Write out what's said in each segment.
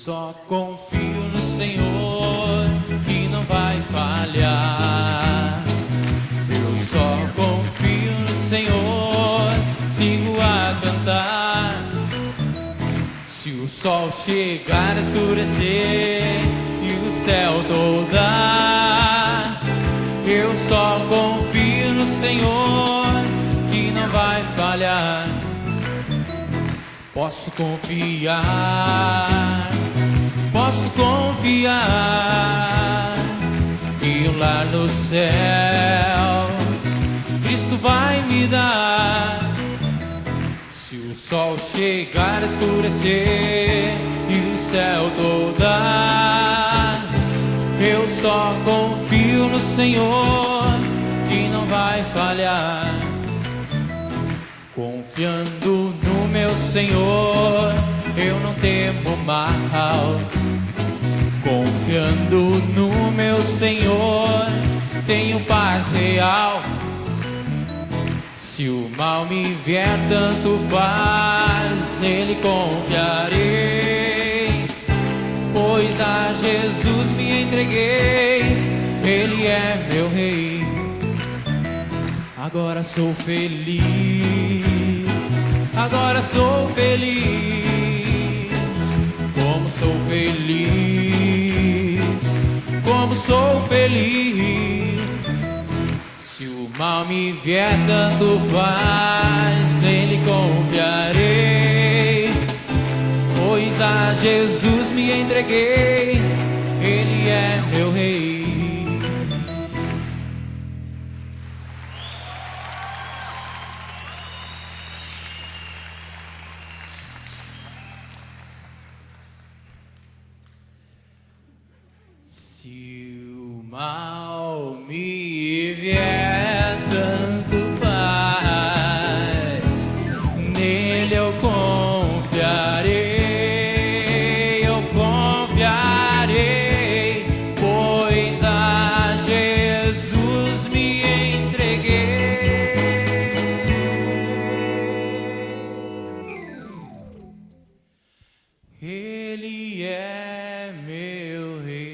Só confio no Senhor, que não vai falhar. Eu só confio no Senhor, sigo a cantar. Se o sol chegar a escurecer e o céu toldar, eu só confio no Senhor, que não vai falhar. Posso confiar que lá no céu Cristo vai me dar. Se o sol chegar a escurecer e o céu toldar, eu só confio no Senhor, que não vai falhar. Confiando no meu Senhor, eu não temo mal. Confiando no meu Senhor, tenho paz real. Se o mal me vier, tanto faz, nele confiarei. Pois a Jesus me entreguei, Ele é meu Rei. Agora sou feliz, agora sou feliz. Como sou feliz, como sou feliz. Se o mal me vier, tanto faz, nele confiarei. Pois a Jesus me entreguei, Ele é meu Rei. Se o mal me vier, tanto faz, nele eu confiarei, pois a Jesus me entreguei. Ele é meu Rei.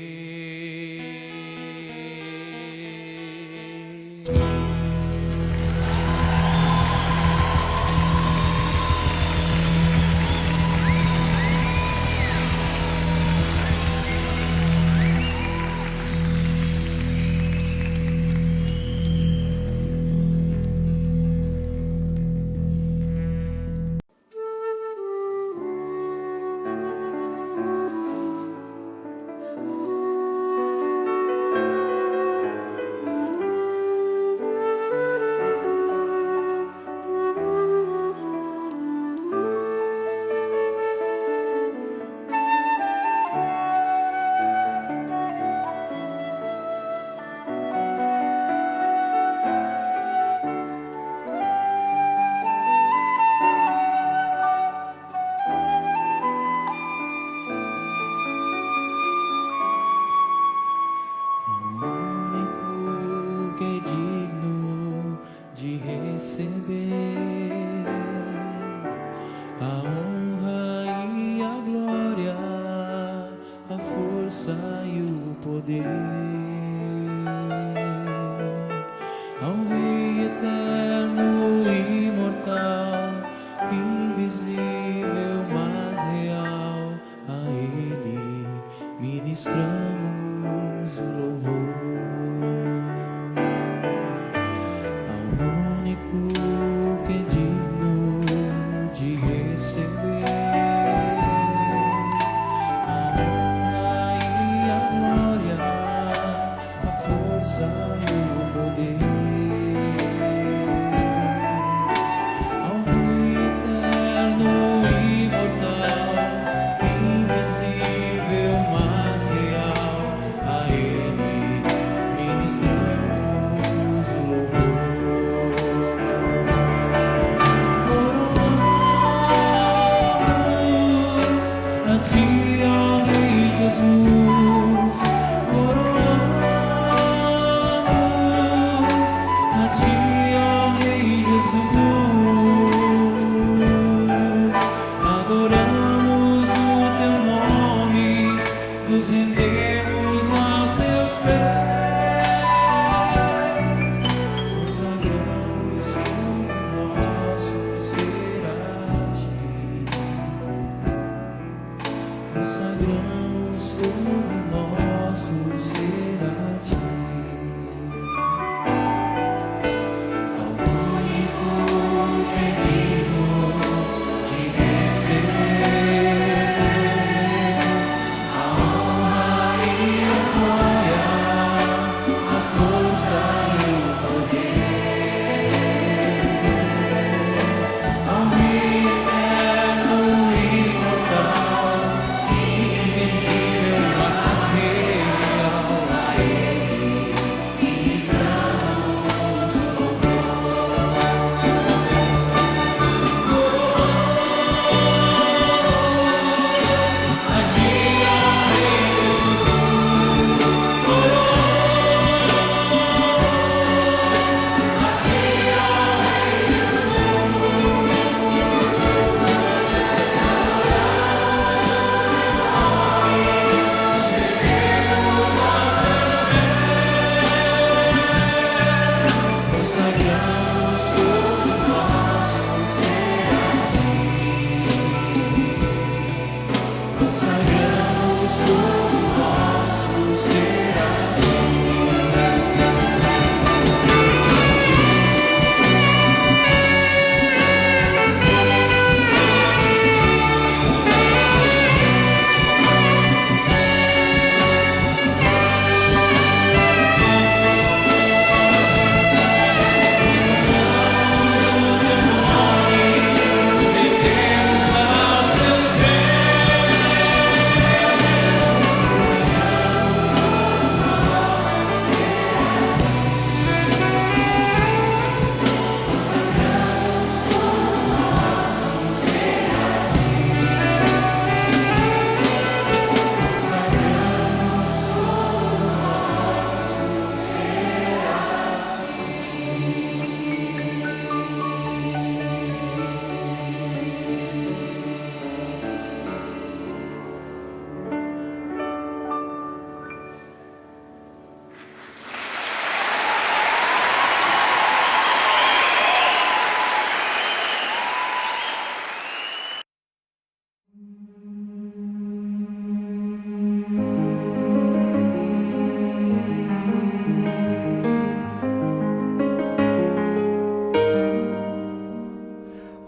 consagramos todo nosso ser a Ti.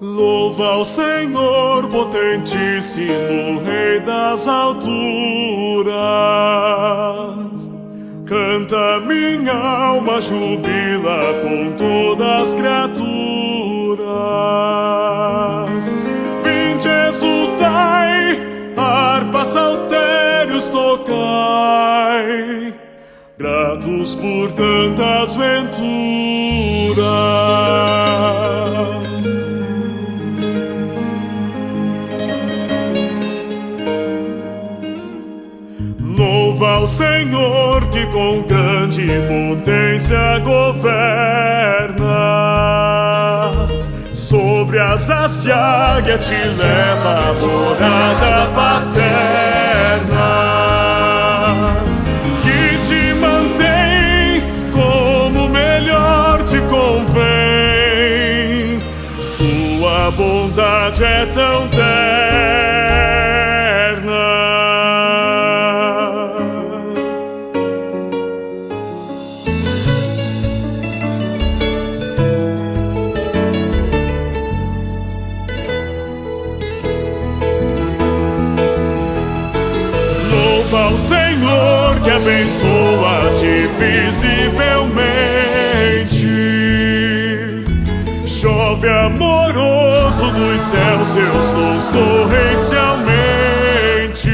Louva ao Senhor, potentíssimo Rei das alturas. Canta minha alma, jubila com todas as criaturas. Vinde exultai, harpa, saltérios tocai, gratos por tantas venturas. Louva ao Senhor que com grande potência governa. Sobre as asas de águia te leva a morada paterna, que te mantém como melhor te convém. Sua bondade é tão terna. Louva ao Senhor que abençoa-te visivelmente. Chove amoroso dos céus, seus dons torrencialmente.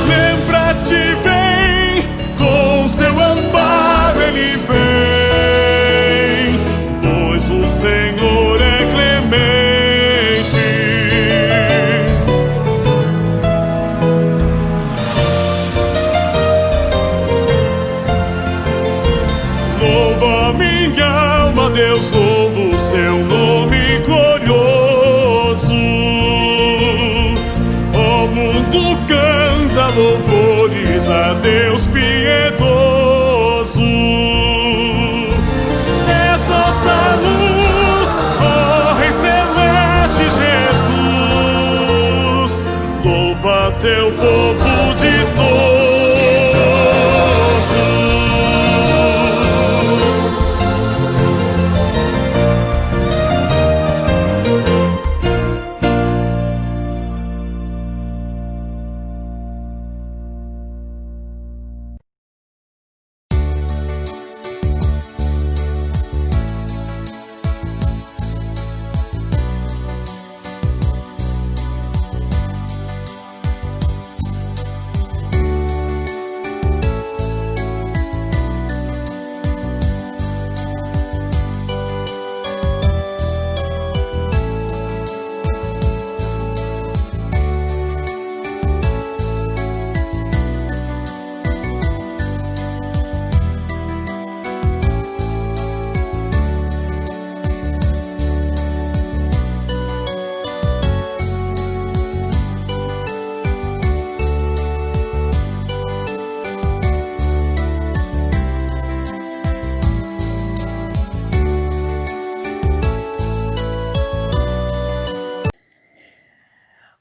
Lembra-te bem, com seu amparo ele vem, pois o Senhor é clemente. Louva minha alma, Deus, louva o seu nome glorioso. teu povo ditoso.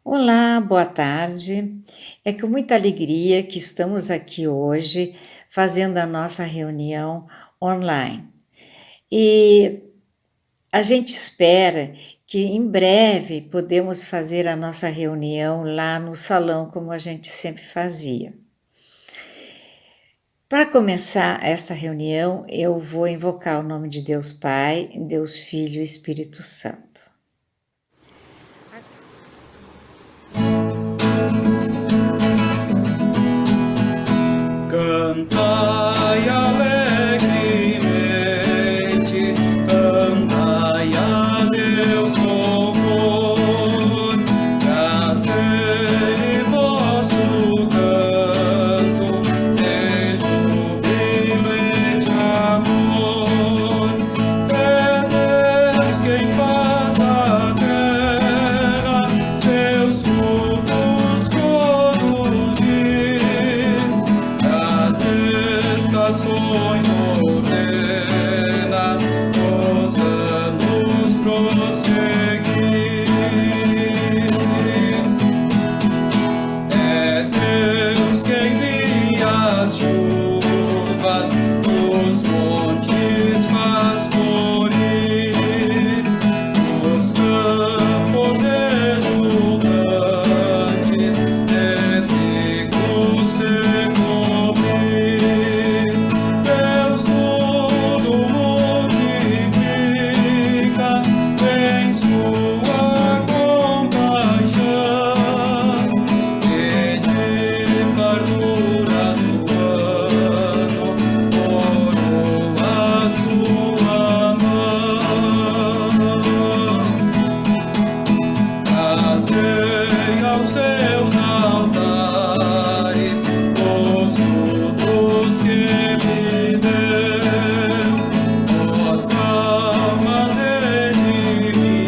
Olá, boa tarde. É com muita alegria que estamos aqui hoje fazendo a nossa reunião online. E a gente espera que em breve podemos fazer a nossa reunião lá no salão, como a gente sempre fazia. Para começar esta reunião, eu vou invocar o nome de Deus Pai, Deus Filho e Espírito Santo. Cantai alegremente, cantai a Deus louvor, trazei vosso canto de júbilo e de amor. É Deus quem faz a terra seus frutos produzir, estações ordena, os anos prosseguir. É Deus quem envia as chuvas, os montes faz florir, os campos exultantes de trigo se cobrir. Deus tudo multiplica em sua compaixão, e de farturas do ano coroa sua mão. Trazei aos seus altares os frutos que lhe deu, as almas redimidas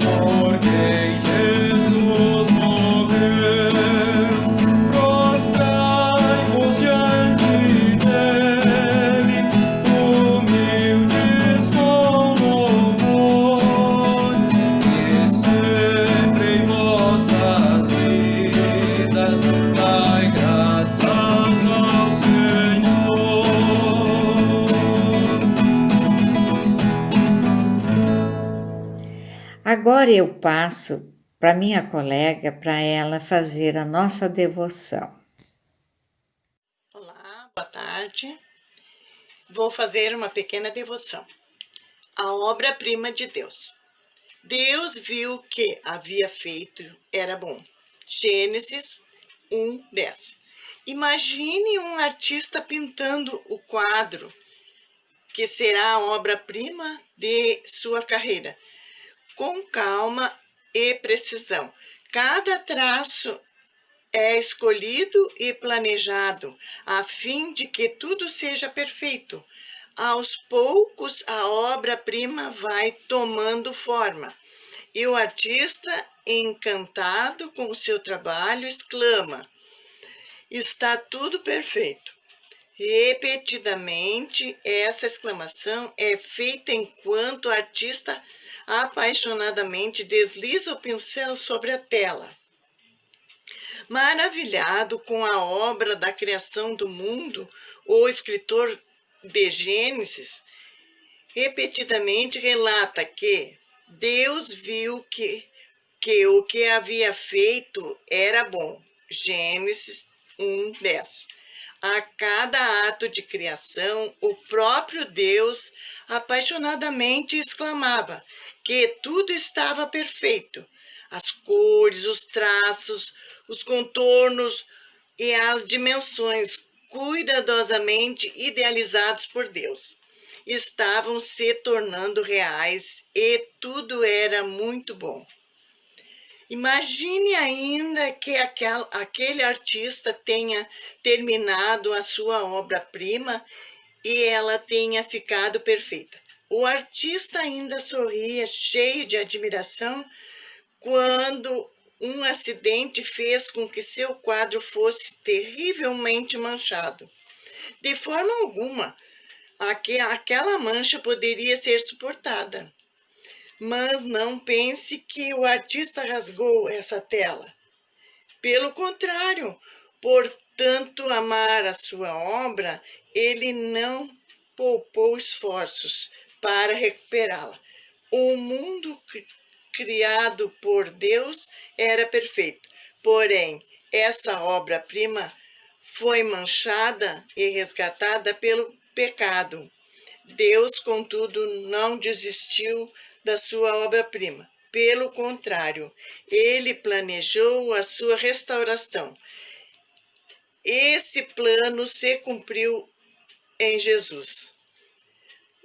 por quem Jesus morreu. Prostrai-vos diante dele, humildes com louvor, e sempre em vossas vidas dai graças ao Senhor. Agora eu passo para minha colega para ela fazer a nossa devoção. Olá, boa tarde. Vou fazer uma pequena devoção. A obra-prima de Deus. Deus viu que havia feito era bom. Gênesis 1:10. Imagine um artista pintando o quadro que será a obra-prima de sua carreira, com calma e precisão. Cada traço é escolhido e planejado, a fim de que tudo seja perfeito. Aos poucos, a obra-prima vai tomando forma, e o artista, encantado com o seu trabalho, exclama: está tudo perfeito. Repetidamente, essa exclamação é feita enquanto o artista apaixonadamente desliza o pincel sobre a tela. Maravilhado com a obra da criação do mundo, o escritor de Gênesis repetidamente relata que Deus viu que o que havia feito era bom. Gênesis 1:10. A cada ato de criação, o próprio Deus apaixonadamente exclamava que tudo estava perfeito. As cores, os traços, os contornos e as dimensões cuidadosamente idealizados por Deus estavam se tornando reais e tudo era muito bom. Imagine ainda que aquele artista tenha terminado a sua obra-prima e ela tenha ficado perfeita. O artista ainda sorria, cheio de admiração, quando um acidente fez com que seu quadro fosse terrivelmente manchado. De forma alguma, aquela mancha poderia ser suportada. Mas não pense que o artista rasgou essa tela. Pelo contrário, por tanto amar a sua obra, ele não poupou esforços para recuperá-la. O mundo criado por Deus era perfeito, porém, essa obra-prima foi manchada e resgatada pelo pecado. Deus, contudo, não desistiu da sua obra-prima. Pelo contrário, ele planejou a sua restauração. Esse plano se cumpriu em Jesus.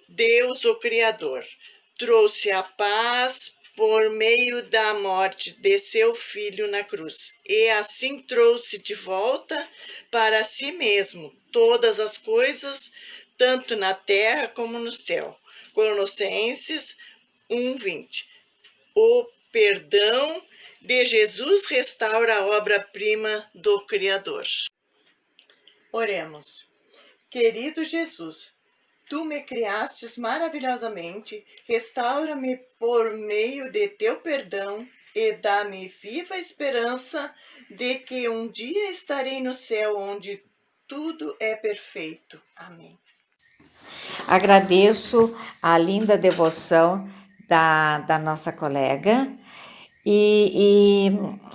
Deus, o Criador, trouxe a paz por meio da morte de seu Filho na cruz, e assim trouxe de volta para si mesmo todas as coisas, tanto na terra como no céu. Colossenses 1:20. O perdão de Jesus restaura a obra-prima do Criador. Oremos. Querido Jesus, tu me criastes maravilhosamente, restaura-me por meio de teu perdão e dá-me viva esperança de que um dia estarei no céu onde tudo é perfeito. Amém. Agradeço a linda devoção da nossa colega e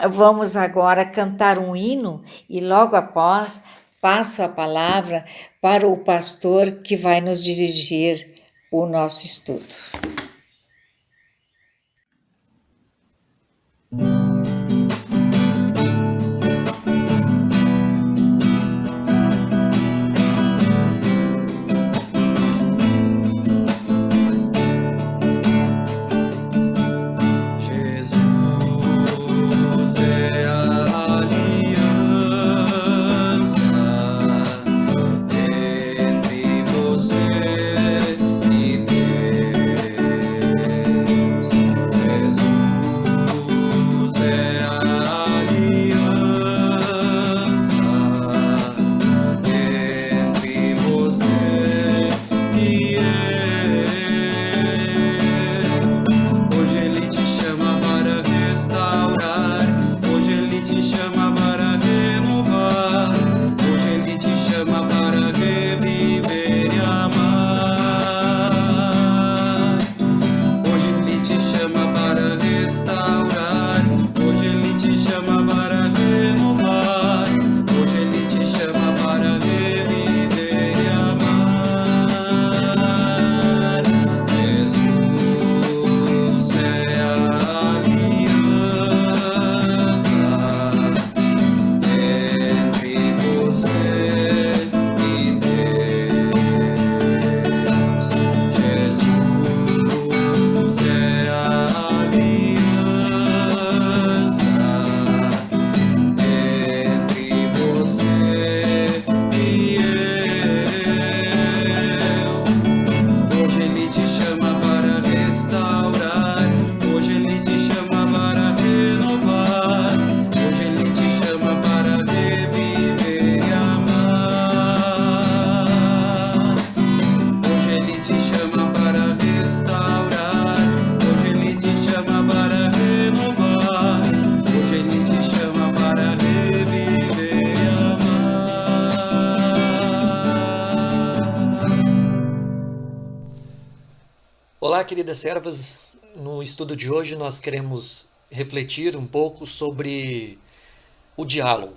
vamos agora cantar um hino e logo após passo a palavra para o pastor que vai nos dirigir o nosso estudo. Entre você e Deus. Olá, queridas servas. No estudo de hoje nós queremos refletir um pouco sobre o diálogo,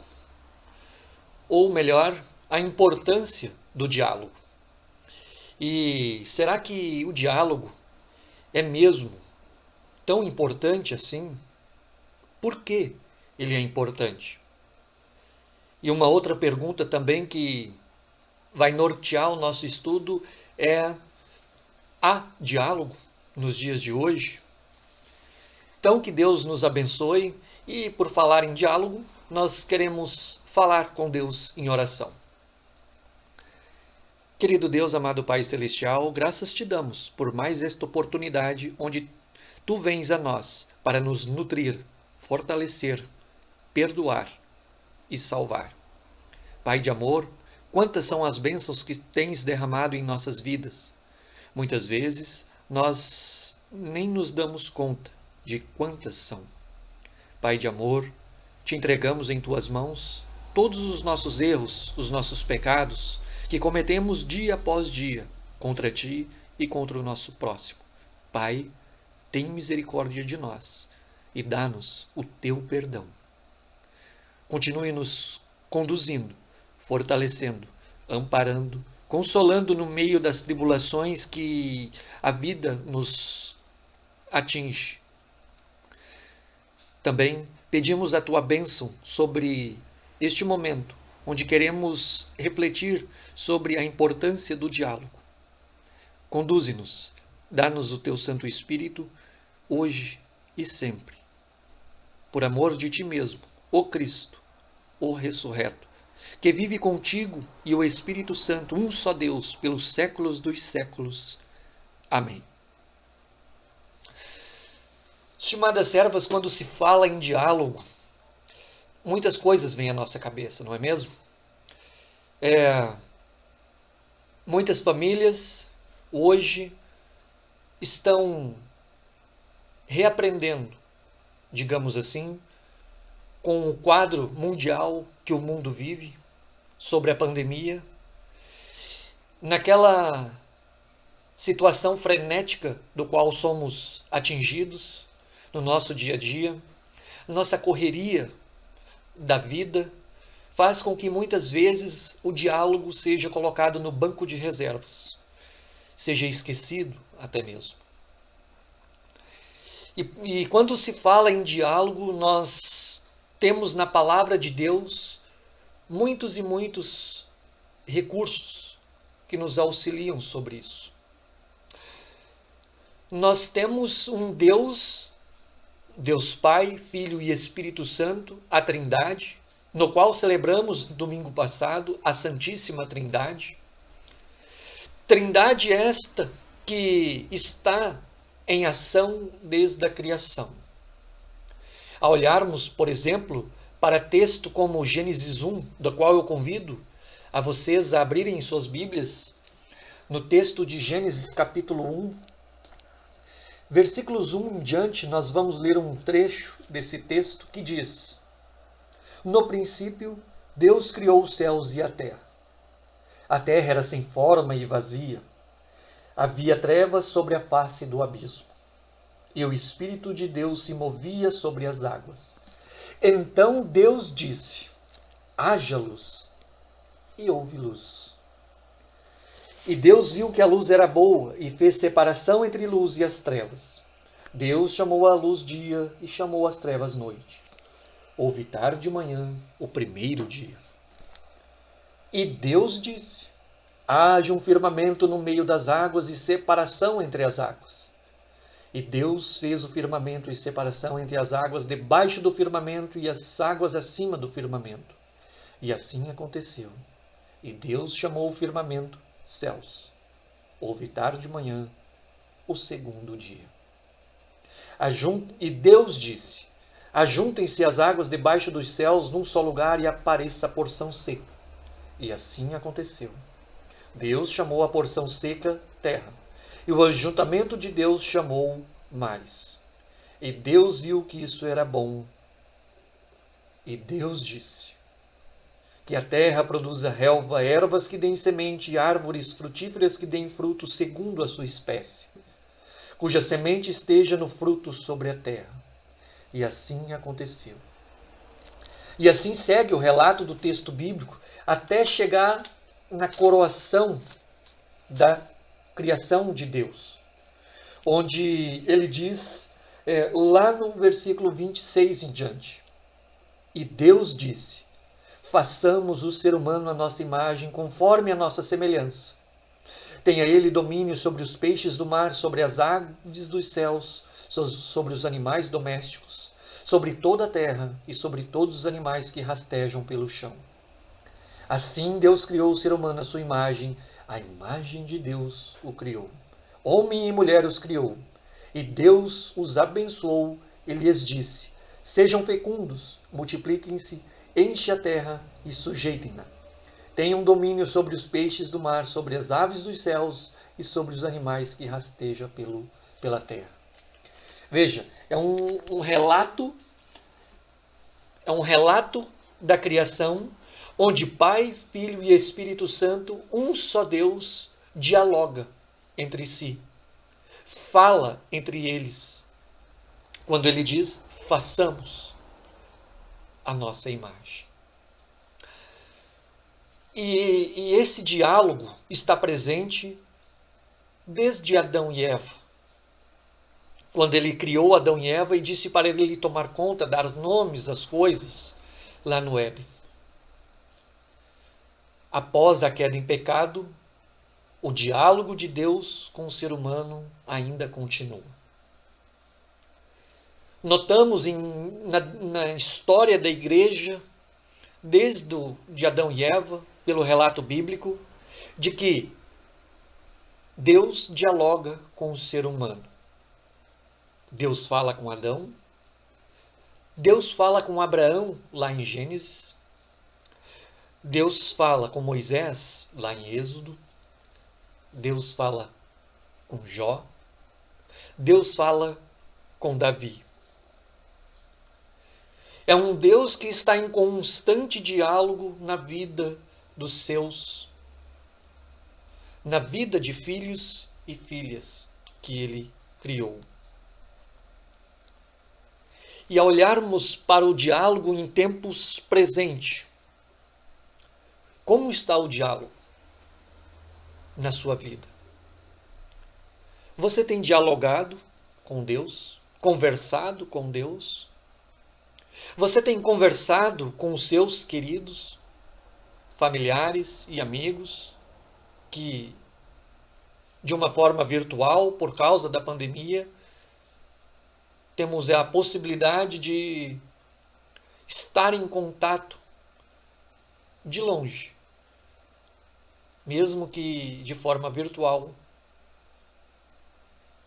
ou melhor, a importância do diálogo. E será que o diálogo é mesmo tão importante assim? Por que ele é importante? E uma outra pergunta também que vai nortear o nosso estudo é: há diálogo nos dias de hoje? Então, que Deus nos abençoe, e por falar em diálogo, nós queremos falar com Deus em oração. Querido Deus, amado Pai Celestial, graças te damos por mais esta oportunidade onde tu vens a nós para nos nutrir, fortalecer, perdoar e salvar. Pai de amor, quantas são as bênçãos que tens derramado em nossas vidas. Muitas vezes nós nem nos damos conta de quantas são. Pai de amor, te entregamos em tuas mãos todos os nossos erros, os nossos pecados que cometemos dia após dia contra ti e contra o nosso próximo. Pai, tem misericórdia de nós e dá-nos o teu perdão. Continue nos conduzindo, fortalecendo, amparando, consolando no meio das tribulações que a vida nos atinge. Também pedimos a tua bênção sobre este momento, onde queremos refletir sobre a importância do diálogo. Conduze-nos, dá-nos o teu Santo Espírito, hoje e sempre. Por amor de ti mesmo, ó Cristo, ó ressurreto, que vive contigo e o Espírito Santo, um só Deus, pelos séculos dos séculos. Amém. Estimadas servas, quando se fala em diálogo, muitas coisas vêm à nossa cabeça, não é mesmo? Muitas famílias hoje estão reaprendendo, digamos assim, com o quadro mundial que o mundo vive, sobre a pandemia, naquela situação frenética do qual somos atingidos no nosso dia a dia. Nossa correria da vida faz com que muitas vezes o diálogo seja colocado no banco de reservas, seja esquecido até mesmo. E quando se fala em diálogo, nós temos na palavra de Deus muitos e muitos recursos que nos auxiliam sobre isso. Nós temos um Deus Pai, Filho e Espírito Santo, a Trindade, no qual celebramos domingo passado a Santíssima Trindade. Trindade esta que está em ação desde a criação. Ao olharmos, por exemplo, para texto como Gênesis 1, do qual eu convido a vocês a abrirem suas Bíblias, no texto de Gênesis capítulo 1, versículos 1 em diante, nós vamos ler um trecho desse texto que diz: No princípio, Deus criou os céus e a terra. A terra era sem forma e vazia. Havia trevas sobre a face do abismo. E o Espírito de Deus se movia sobre as águas. Então Deus disse: haja luz, e houve luz. E Deus viu que a luz era boa, e fez separação entre luz e as trevas. Deus chamou a luz dia, e chamou as trevas noite. Houve tarde e manhã, o primeiro dia. E Deus disse: haja um firmamento no meio das águas e separação entre as águas. E Deus fez o firmamento e separação entre as águas debaixo do firmamento e as águas acima do firmamento. E assim aconteceu. E Deus chamou o firmamento céus. Houve tarde e manhã, o segundo dia. E Deus disse: ajuntem-se as águas debaixo dos céus num só lugar e apareça a porção seca. E assim aconteceu. Deus chamou a porção seca terra, e o ajuntamento de Deus chamou mares. E Deus viu que isso era bom. E Deus disse: que a terra produza relva, ervas que deem semente e árvores frutíferas que deem fruto segundo a sua espécie, cuja semente esteja no fruto sobre a terra. E assim aconteceu. E assim segue o relato do texto bíblico até chegar na coroação da criação de Deus, onde ele diz, lá no versículo 26 em diante, e Deus disse, façamos o ser humano à nossa imagem, conforme a nossa semelhança. Tenha ele domínio sobre os peixes do mar, sobre as aves dos céus, sobre os animais domésticos, sobre toda a terra e sobre todos os animais que rastejam pelo chão. Assim Deus criou o ser humano à sua imagem, a imagem de Deus o criou. Homem e mulher os criou. E Deus os abençoou e lhes disse, sejam fecundos, multipliquem-se, enchem a terra e sujeitem-na. Tenham domínio sobre os peixes do mar, sobre as aves dos céus e sobre os animais que rastejam pela terra. Veja, é um relato da criação, onde Pai, Filho e Espírito Santo, um só Deus, dialoga entre si, fala entre eles, quando ele diz, façamos a nossa imagem. E esse diálogo está presente desde Adão e Eva, quando ele criou Adão e Eva e disse para ele tomar conta, dar nomes às coisas lá no Éden. Após a queda em pecado, o diálogo de Deus com o ser humano ainda continua. Notamos na história da igreja, desde de Adão e Eva, pelo relato bíblico, de que Deus dialoga com o ser humano. Deus fala com Adão, Deus fala com Abraão, lá em Gênesis, Deus fala com Moisés, lá em Êxodo, Deus fala com Jó, Deus fala com Davi. É um Deus que está em constante diálogo na vida dos seus, na vida de filhos e filhas que ele criou. E ao olharmos para o diálogo em tempos presentes, como está o diálogo na sua vida? Você tem dialogado com Deus? Conversado com Deus? Você tem conversado com os seus queridos, familiares e amigos que, de uma forma virtual, por causa da pandemia, temos a possibilidade de estar em contato de longe, mesmo que de forma virtual,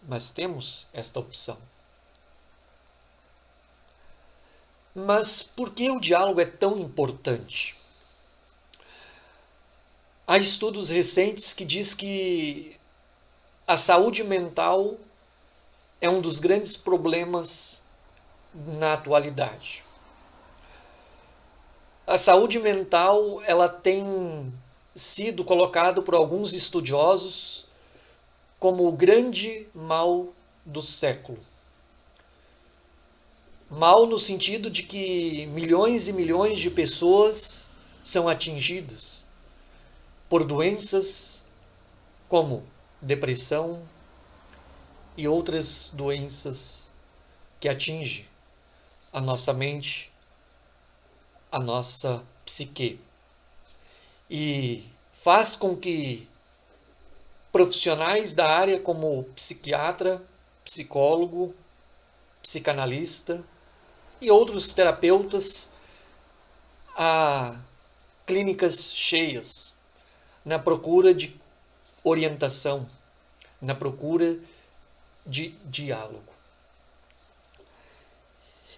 mas temos esta opção. Mas por que o diálogo é tão importante? Há estudos recentes que diz que a saúde mental é um dos grandes problemas na atualidade. A saúde mental, ela tem sido colocado por alguns estudiosos como o grande mal do século. Mal no sentido de que milhões e milhões de pessoas são atingidas por doenças como depressão e outras doenças que atingem a nossa mente, a nossa psique. E faz com que profissionais da área como psiquiatra, psicólogo, psicanalista e outros terapeutas, há clínicas cheias na procura de orientação, na procura de diálogo.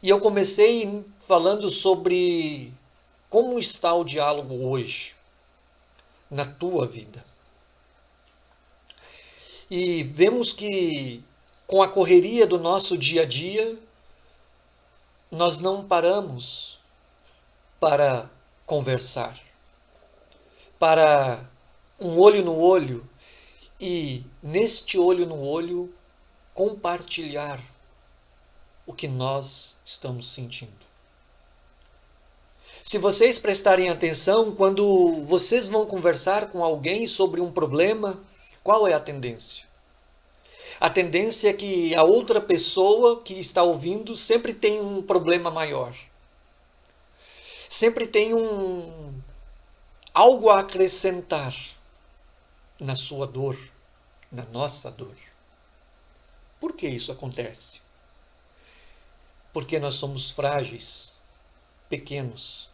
E eu comecei falando sobre como está o diálogo hoje na tua vida. E vemos que com a correria do nosso dia a dia, nós não paramos para conversar, para um olho no olho e neste olho no olho compartilhar o que nós estamos sentindo. Se vocês prestarem atenção, quando vocês vão conversar com alguém sobre um problema, qual é a tendência? A tendência é que a outra pessoa que está ouvindo sempre tem um problema maior. Sempre tem algo a acrescentar na sua dor, na nossa dor. Por que isso acontece? Porque nós somos frágeis, pequenos.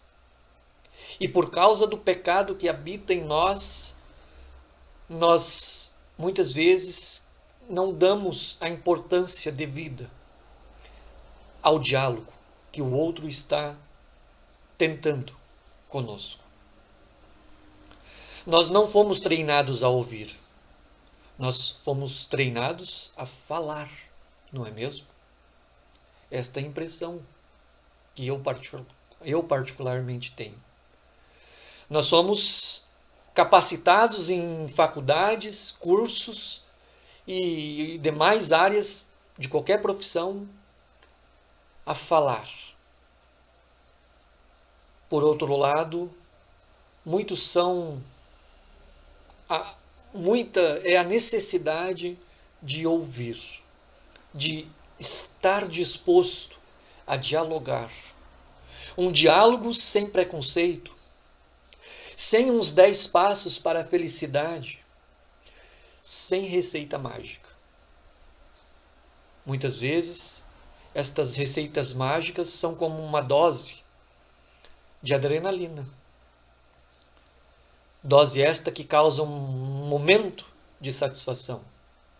E por causa do pecado que habita em nós muitas vezes não damos a importância devida ao diálogo que o outro está tentando conosco. Nós não fomos treinados a ouvir. Nós fomos treinados a falar, não é mesmo? Esta é a impressão que eu particularmente tenho. Nós somos capacitados em faculdades, cursos e demais áreas de qualquer profissão a falar. Por outro lado, muita é a necessidade de ouvir, de estar disposto a dialogar. Um diálogo sem preconceito, sem uns 10 passos para a felicidade, sem receita mágica. Muitas vezes, estas receitas mágicas são como uma dose de adrenalina. Dose esta que causa um momento de satisfação,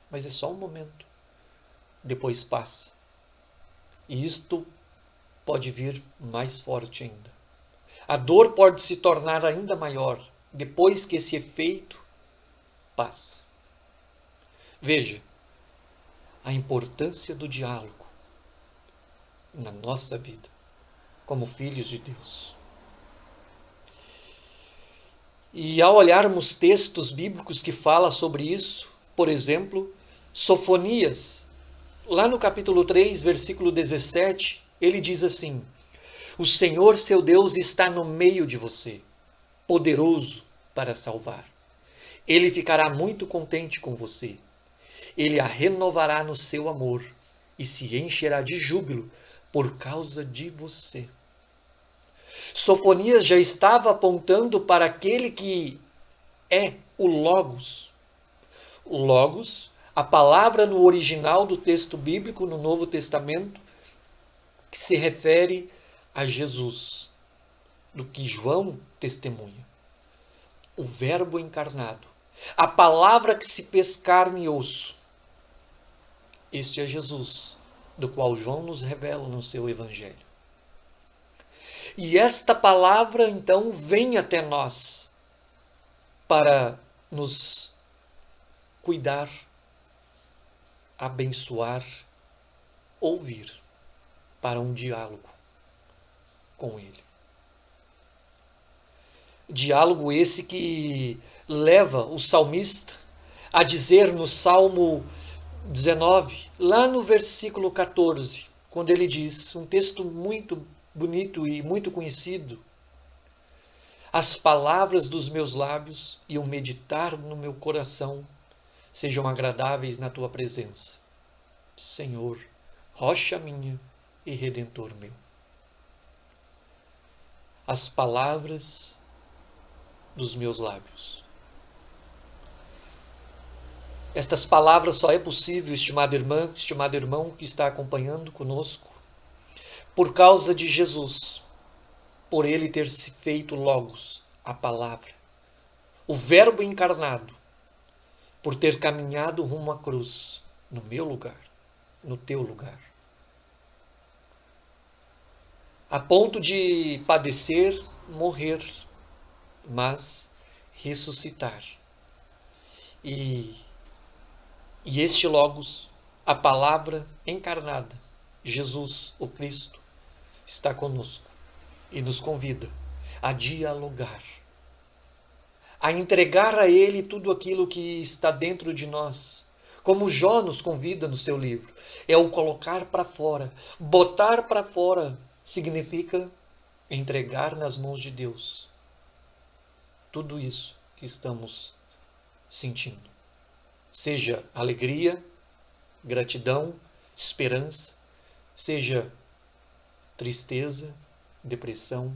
mas é só um momento. Depois passa. E isto pode vir mais forte ainda. A dor pode se tornar ainda maior depois que esse efeito passa. Veja a importância do diálogo na nossa vida como filhos de Deus. E ao olharmos textos bíblicos que falam sobre isso, por exemplo, Sofonias, lá no capítulo 3, versículo 17, ele diz assim: o Senhor seu Deus está no meio de você, poderoso para salvar. Ele ficará muito contente com você. Ele a renovará no seu amor e se encherá de júbilo por causa de você. Sofonias já estava apontando para aquele que é o Logos. O Logos, a palavra no original do texto bíblico, no Novo Testamento, que se refere a Jesus, do que João testemunha. O Verbo encarnado, a palavra que se fez carne e osso. Este é Jesus, do qual João nos revela no seu Evangelho. E esta palavra, então, vem até nós para nos cuidar, abençoar, ouvir, para um diálogo com Ele. Diálogo esse que leva o salmista a dizer no Salmo 19, lá no versículo 14, quando ele diz, um texto muito bonito e muito conhecido: as palavras dos meus lábios e o meditar no meu coração sejam agradáveis na tua presença, Senhor, rocha minha e redentor meu. As palavras dos meus lábios. Estas palavras só é possível, estimada irmã, estimado irmão que está acompanhando conosco, por causa de Jesus, por Ele ter se feito Logos, a palavra, o Verbo encarnado, por ter caminhado rumo à cruz, no meu lugar, no teu lugar. A ponto de padecer, morrer, mas ressuscitar. E este Logos, a palavra encarnada, Jesus, o Cristo, está conosco e nos convida a dialogar, a entregar a Ele tudo aquilo que está dentro de nós, como Jó nos convida no seu livro, é o colocar para fora. Botar para fora significa entregar nas mãos de Deus tudo isso que estamos sentindo. Seja alegria, gratidão, esperança, seja tristeza, depressão,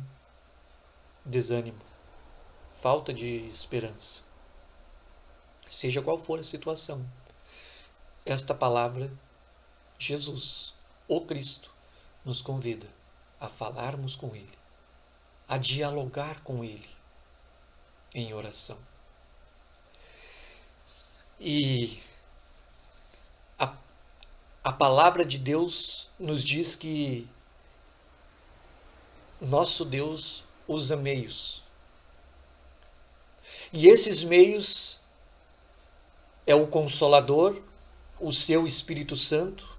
desânimo, falta de esperança. Seja qual for a situação, esta palavra, Jesus, o Cristo, nos convida a falarmos com Ele, a dialogar com Ele em oração. E a palavra de Deus nos diz que nosso Deus usa meios. E esses meios é o Consolador, o seu Espírito Santo,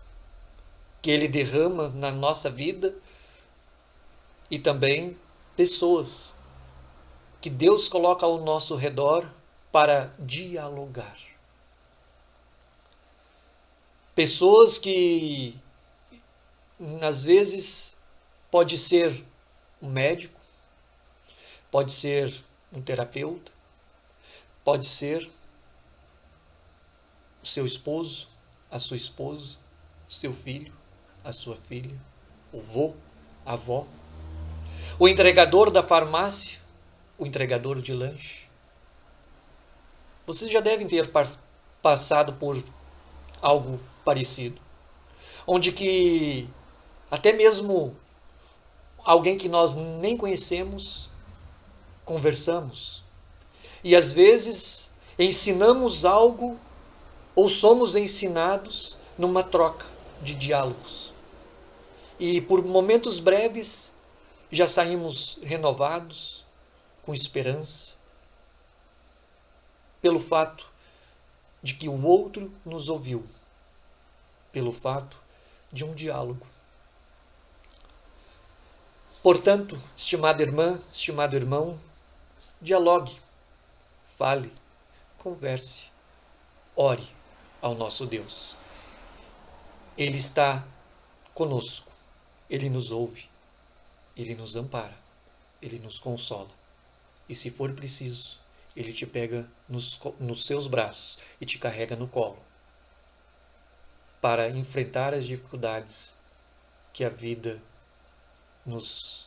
que Ele derrama na nossa vida, e também pessoas que Deus coloca ao nosso redor para dialogar. Pessoas que, às vezes, pode ser um médico, pode ser um terapeuta, pode ser o seu esposo, a sua esposa, o seu filho, a sua filha, o vô, a avó, o entregador da farmácia, o entregador de lanche. Vocês já devem ter passado por algo parecido, onde que até mesmo alguém que nós nem conhecemos, conversamos, e às vezes ensinamos algo ou somos ensinados numa troca de diálogos. E por momentos breves já saímos renovados, com esperança, pelo fato de que o outro nos ouviu, pelo fato de um diálogo. Portanto, estimada irmã, estimado irmão, dialogue, fale, converse, ore ao nosso Deus. Ele está conosco, Ele nos ouve, Ele nos ampara, Ele nos consola. E se for preciso, Ele te pega nos seus braços e te carrega no colo para enfrentar as dificuldades que a vida nos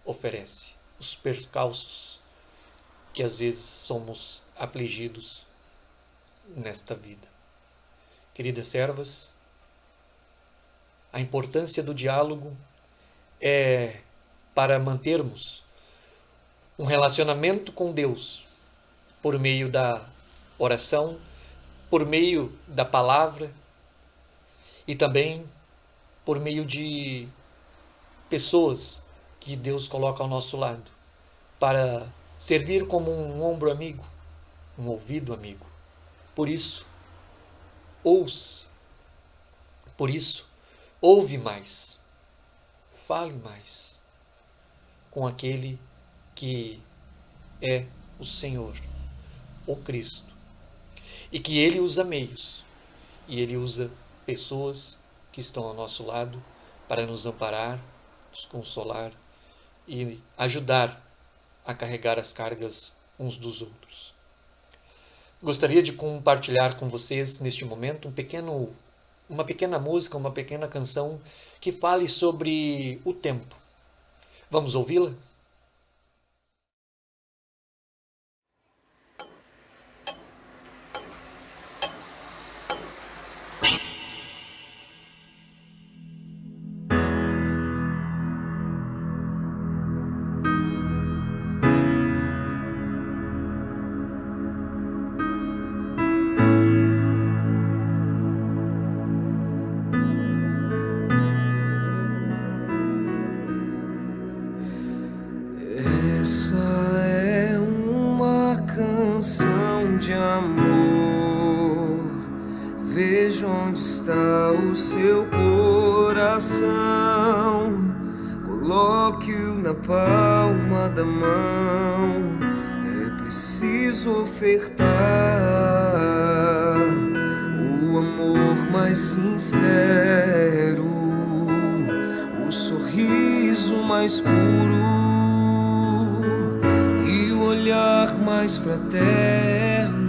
oferece, os percalços que às vezes somos afligidos nesta vida. Queridas servas, a importância do diálogo é para mantermos um relacionamento com Deus por meio da oração, por meio da palavra e também por meio de pessoas que Deus coloca ao nosso lado para servir como um ombro amigo, um ouvido amigo. Por isso, ouça. Por isso, ouve mais. Fale mais com aquele que é o Senhor, o Cristo. E que Ele usa meios. E Ele usa pessoas que estão ao nosso lado para nos amparar, nos consolar e ajudar a carregar as cargas uns dos outros. Gostaria de compartilhar com vocês neste momento uma pequena música, uma pequena canção que fale sobre o tempo. Vamos ouvi-la? Veja onde está o seu coração, coloque-o na palma da mão. É preciso ofertar mais sincero, o sorriso mais puro e o olhar mais fraterno.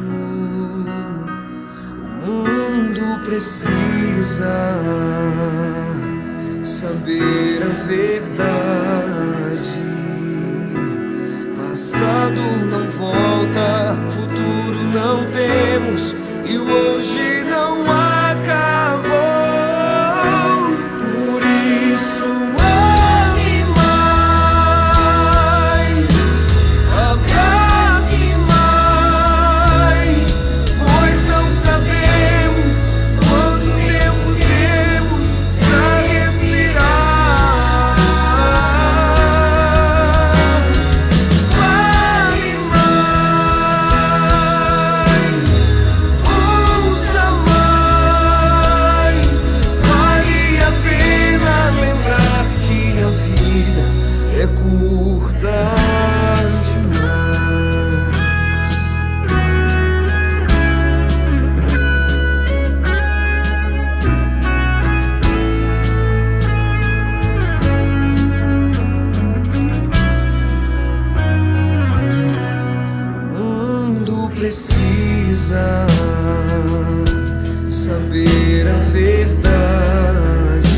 O mundo precisa saber a verdade. Passado não volta, futuro não temos e o hoje não acabou. Por isso ame mais, abrace mais, pois não sabemos quanto tempo temos pra respirar. Vale mais, ouça mais, vale a pena lembrar que a vida é curta demais. O mundo precisa saber a verdade.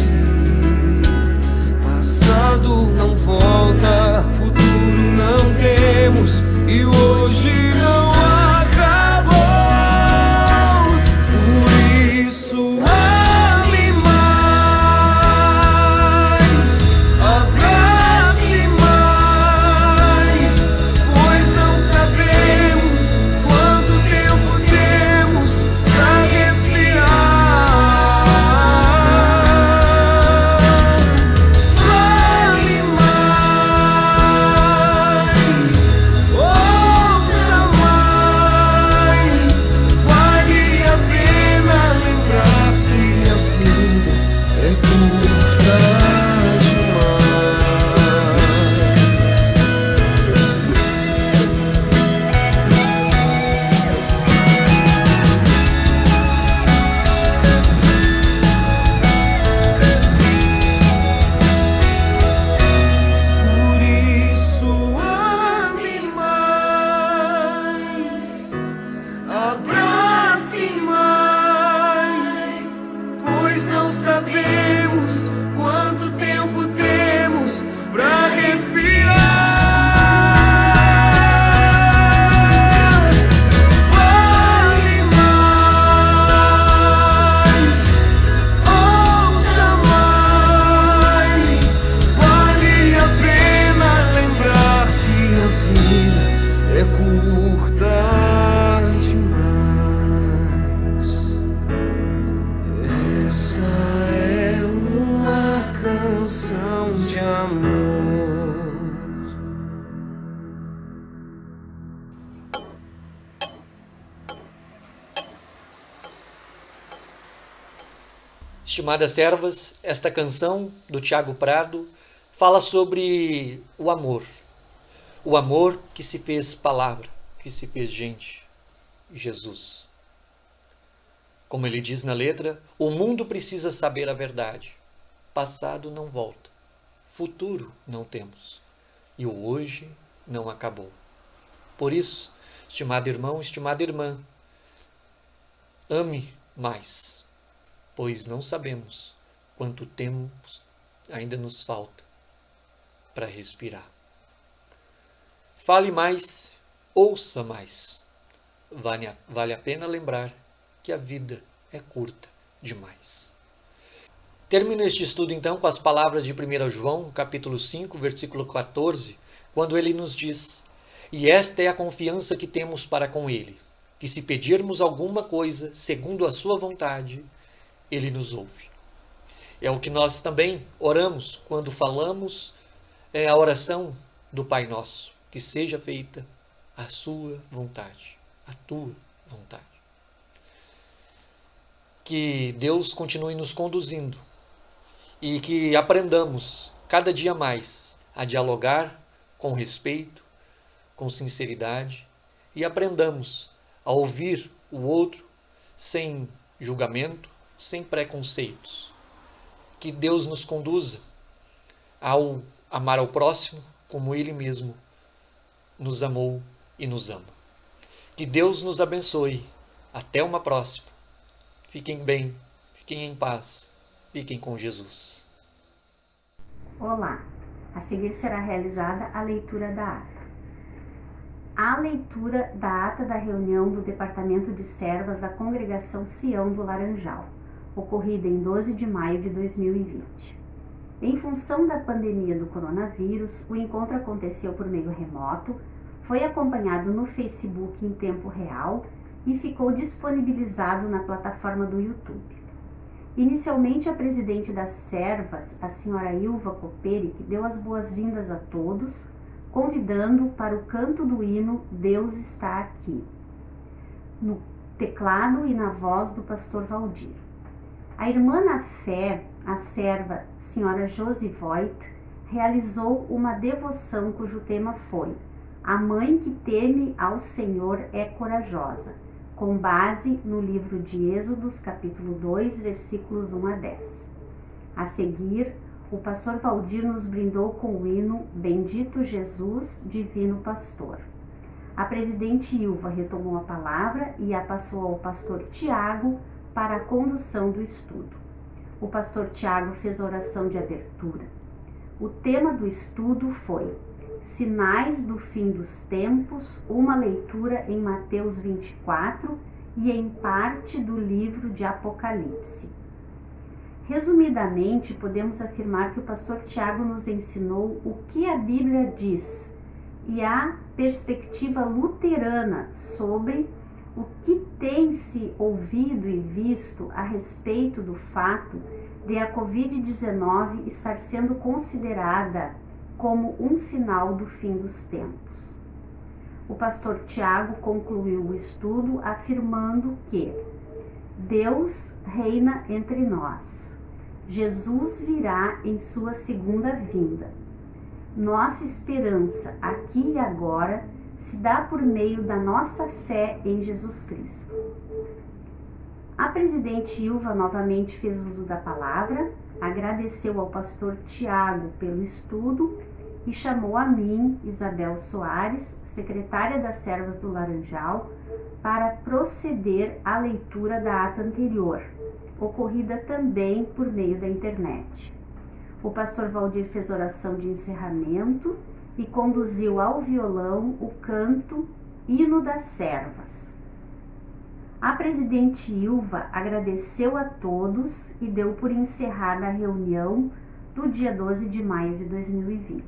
Passado não volta, futuro não temos e o hoje não acabou. Por isso ame mais, abrace mais, pois não sabemos quanto tempo temos pra respirar. Vale mais, ouça mais, vale a pena lembrar que a vida é curta Por isso ame mais, abrace mais, pois não sabemos quanto tempo temos pra respirar. Vale mais, ouça mais, vale a pena lembrar que a vida é curta demais. Essa é uma canção de amor. Estimadas servas, esta canção do Tiago Prado fala sobre o amor. O amor que se fez palavra, que se fez gente, Jesus. Como ele diz na letra, o mundo precisa saber a verdade. Passado não volta, futuro não temos e o hoje não acabou. Por isso, estimado irmão, estimada irmã, ame mais, pois não sabemos quanto tempo ainda nos falta para respirar. Fale mais, ouça mais. Vale a pena lembrar que a vida é curta demais. Termino este estudo então com as palavras de 1 João, capítulo 5, versículo 14, quando ele nos diz: "E esta é a confiança que temos para com ele, que se pedirmos alguma coisa segundo a sua vontade, ele nos ouve." É o que nós também oramos quando falamos a oração do Pai Nosso, que seja feita a sua vontade, a tua vontade. Que Deus continue nos conduzindo e que aprendamos cada dia mais a dialogar com respeito, com sinceridade e aprendamos a ouvir o outro sem julgamento, sem preconceitos. Que Deus nos conduza ao amar ao próximo como Ele mesmo nos amou e nos ama. Que Deus nos abençoe. Até uma próxima. Fiquem bem, fiquem em paz, fiquem com Jesus. Olá, a seguir será realizada a leitura da ata. A leitura da ata da reunião do Departamento de Servas da Congregação Sião do Laranjal, ocorrida em 12 de maio de 2020. Em função da pandemia do coronavírus, o encontro aconteceu por meio remoto, foi acompanhado no Facebook em tempo real e ficou disponibilizado na plataforma do YouTube. Inicialmente, a presidente das servas, a senhora Ilva Coperic, deu as boas-vindas a todos, convidando para o canto do hino Deus está aqui, no teclado e na voz do pastor Valdir. A irmã na fé, a serva senhora Josi Voigt, realizou uma devoção cujo tema foi A Mãe que Teme ao Senhor é Corajosa, com base no livro de Êxodos, capítulo 2, versículos 1 a 10. A seguir, o pastor Valdir nos brindou com o hino Bendito Jesus, Divino Pastor. A presidente Ilva retomou a palavra e a passou ao pastor Tiago para a condução do estudo. O pastor Tiago fez a oração de abertura. O tema do estudo foi Sinais do Fim dos Tempos, uma leitura em Mateus 24 e em parte do livro de Apocalipse. Resumidamente, podemos afirmar que o pastor Tiago nos ensinou o que a Bíblia diz e a perspectiva luterana sobre o que tem se ouvido e visto a respeito do fato de a Covid-19 estar sendo considerada como um sinal do fim dos tempos. O pastor Tiago concluiu o estudo afirmando que Deus reina entre nós. Jesus virá em sua segunda vinda. Nossa esperança aqui e agora se dá por meio da nossa fé em Jesus Cristo. A presidente Ilva novamente fez uso da palavra, agradeceu ao pastor Tiago pelo estudo e chamou a mim, Isabel Soares, secretária das Servas do Laranjal, para proceder à leitura da ata anterior, ocorrida também por meio da internet. O pastor Valdir fez oração de encerramento e conduziu ao violão o canto Hino das Servas. A presidente Ilva agradeceu a todos e deu por encerrada a reunião do dia 12 de maio de 2020.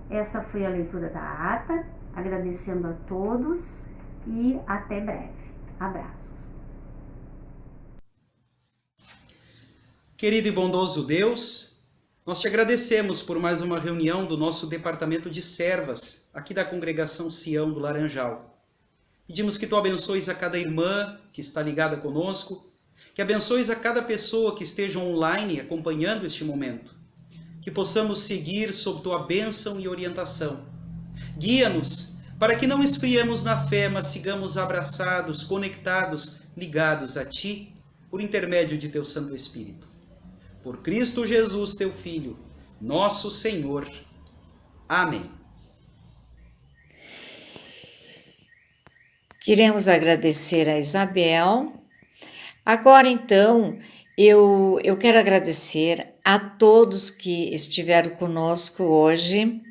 Essa foi a leitura da ata, agradecendo a todos e até breve. Abraços. Querido e bondoso Deus, nós te agradecemos por mais uma reunião do nosso Departamento de Servas, aqui da Congregação Sião do Laranjal. Pedimos que tu abençoes a cada irmã que está ligada conosco, que abençoes a cada pessoa que esteja online acompanhando este momento, que possamos seguir sob tua bênção e orientação. Guia-nos para que não esfriemos na fé, mas sigamos abraçados, conectados, ligados a ti, por intermédio de teu Santo Espírito. Por Cristo Jesus, teu Filho, nosso Senhor. Amém. Queremos agradecer a Isabel. Agora, então, eu quero agradecer a todos que estiveram conosco hoje,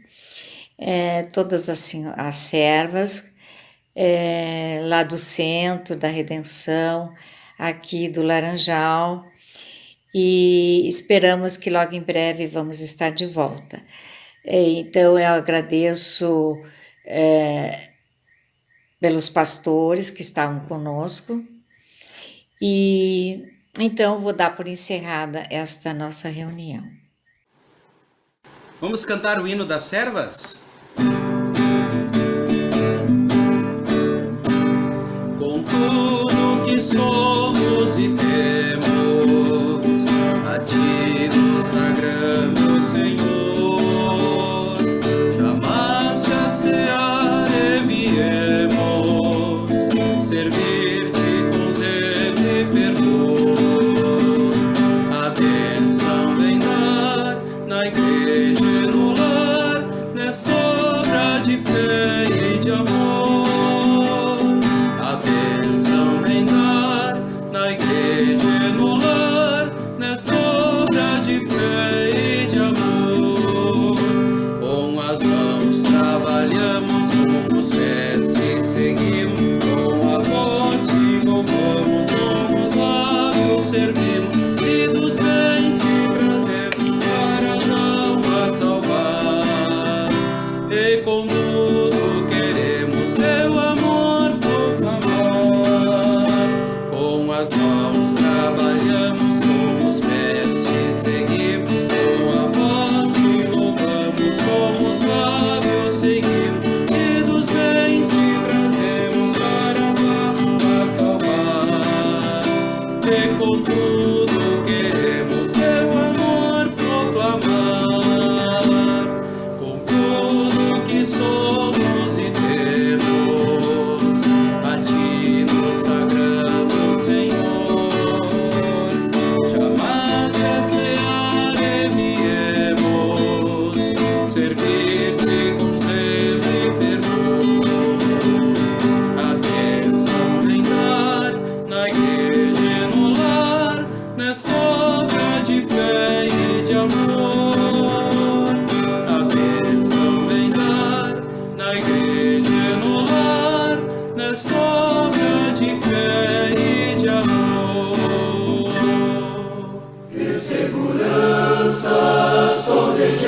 todas as servas, lá do Centro da Redenção, aqui do Laranjal, e esperamos que logo em breve vamos estar de volta. Então, eu agradeço pelos pastores que estavam conosco, e então vou dar por encerrada esta nossa reunião. Vamos cantar o hino das servas? Com tudo que somos e temos, a ti nos sagramos, Senhor. Chamaste a cear e viemos servir-te com zelo e fervor.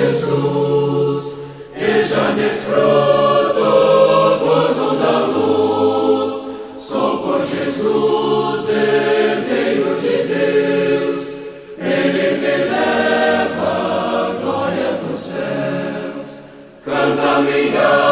Jesus, e já desfruto o gozo da luz. Sou por Jesus, herdeiro de Deus, Ele me leva à glória dos céus. Canta minha